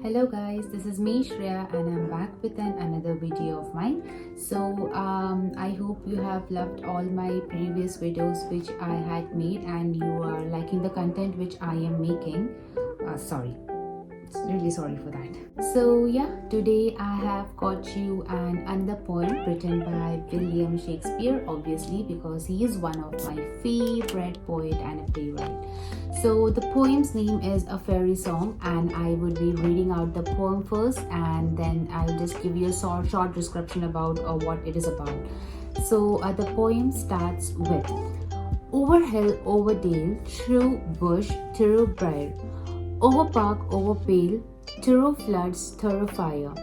Hello guys, this is me Shreya and I'm back with another video of mine. So I hope you have loved all my previous videos which I had made and you are liking the content which I am making. Really sorry for that. So yeah, today I have got you another poem written by William Shakespeare, obviously because he is one of my favorite poet and a playwright. So the poem's name is A Fairy Song and I would be reading out the poem first and then I'll just give you a short description about what it is about. So the poem starts with: over hill, over dale, through bush, through briar, over park, over pale, through floods, through fire.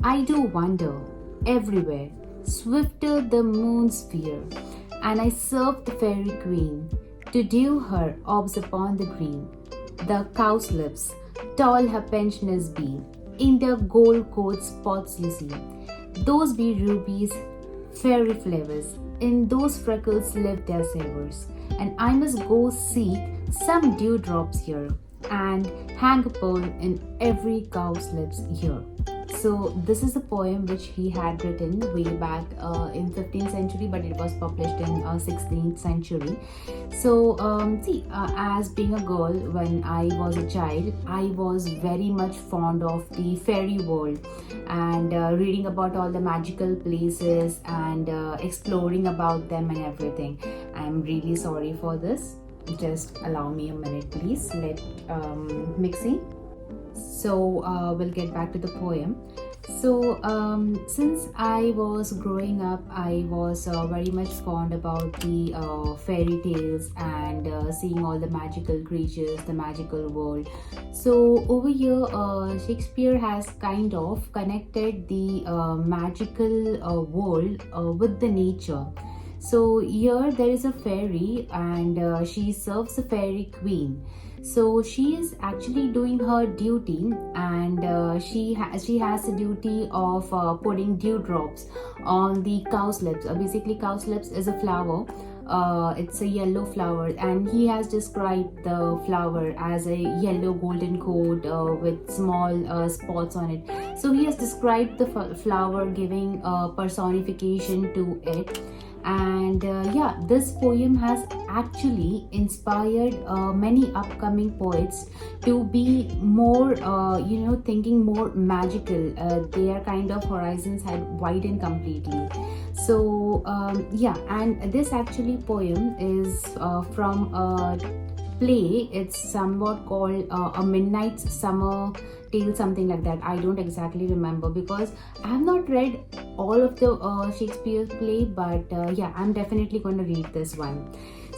I do wander everywhere, swifter the moon's sphere, and I serve the fairy queen. To dew her orbs upon the green, the cowslips, tall her pensioners be, in their gold coat spots you see. Those be rubies, fairy flavors, in those freckles live their savors. And I must go seek some dewdrops here, and hang a pearl in every cowslip's ear. So this is a poem which he had written way back in 15th century, but it was published in 16th century. So as being a girl, when I was a child, I was very much fond of the fairy world and reading about all the magical places and exploring about them and everything. I'm really sorry for this. Just allow me a minute, please. Let Mixy. So we'll get back to the poem. So since I was growing up, I was very much fond about the fairy tales and seeing all the magical creatures, the magical world. So over here, Shakespeare has kind of connected the magical world with the nature. So here there is a fairy and she serves the fairy queen. So she is actually doing her duty and she has the duty of putting dewdrops on the cowslips. Basically cowslips is a flower. It's a yellow flower and he has described the flower as a yellow golden coat with small spots on it. So he has described the flower, giving personification to it. And this poem has actually inspired many upcoming poets to be more thinking more magical. Their kind of horizons had widened completely. So and this actually poem is from a play. It's somewhat called A Midnight Summer Tale, something like that. I don't exactly remember because I have not read all of the Shakespeare play, but I'm definitely going to read this one.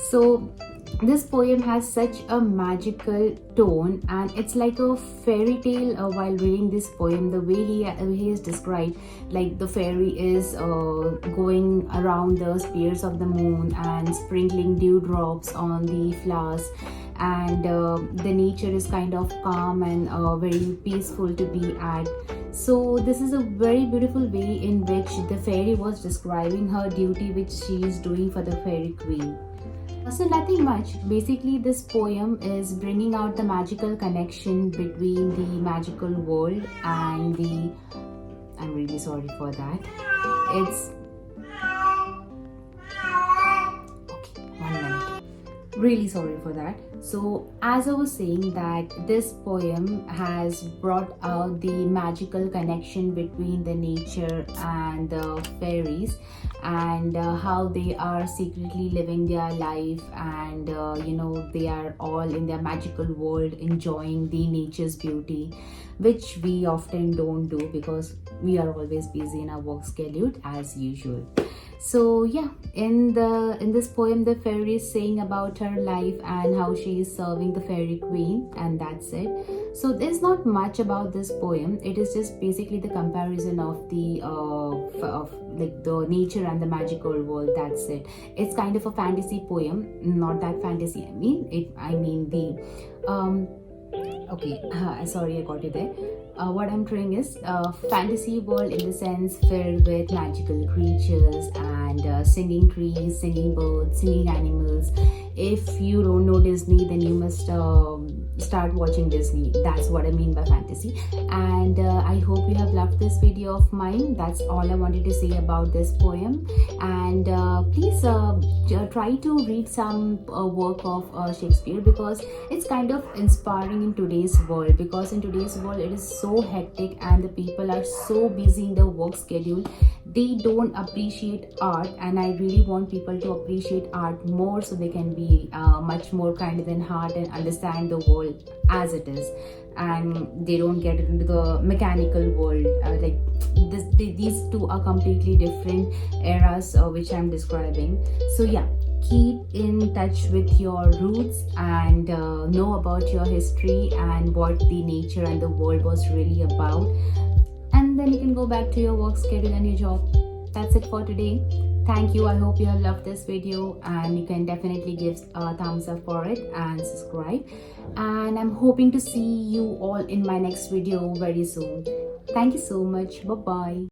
So this poem has such a magical tone and it's like a fairy tale. While reading this poem, the way he is described, like the fairy is going around the spheres of the moon and sprinkling dewdrops on the flowers, and the nature is kind of calm and very peaceful to be at. So this is a very beautiful way in which the fairy was describing her duty which she is doing for the fairy queen. So nothing much. Basically this poem is bringing out the magical connection between the magical world and the... I'm really sorry for that. It's... Okay, 1 minute. Really sorry for that. So as I was saying, that this poem has brought out the magical connection between the nature and the fairies, and how they are secretly living their life, and they are all in their magical world enjoying the nature's beauty, which we often don't do because we are always busy in our work schedule as usual. So yeah, in this poem the fairy is saying about her life and how she is serving the fairy queen, and that's it. So there's not much about this poem. It is just basically the comparison of the like the nature and the magical world. That's it. It's kind of a fantasy poem, not that fantasy. I mean the okay, sorry, I got you there. What I'm trying is fantasy world in the sense filled with magical creatures and singing trees, singing birds, singing animals. If you don't know Disney, then you must start watching Disney. That's what I mean by fantasy. And I hope you have loved this video of mine. That's all I wanted to say about this poem. And please try to read some work of Shakespeare, because it's kind of inspiring in today's world, because in today's world it is so hectic and the people are so busy in their work schedule. They don't appreciate art, and I really want people to appreciate art more, so they can be much more kinder than heart and understand the world as it is, and they don't get into the mechanical world. These two are completely different eras which I'm describing. So yeah, keep in touch with your roots and know about your history and what the nature and the world was really about, and then you can go back to your work schedule and your job. That's it for today. Thank you. I hope you have loved this video, and you can definitely give a thumbs up for it and subscribe. And I'm hoping to see you all in my next video very soon. Thank you so much. Bye bye.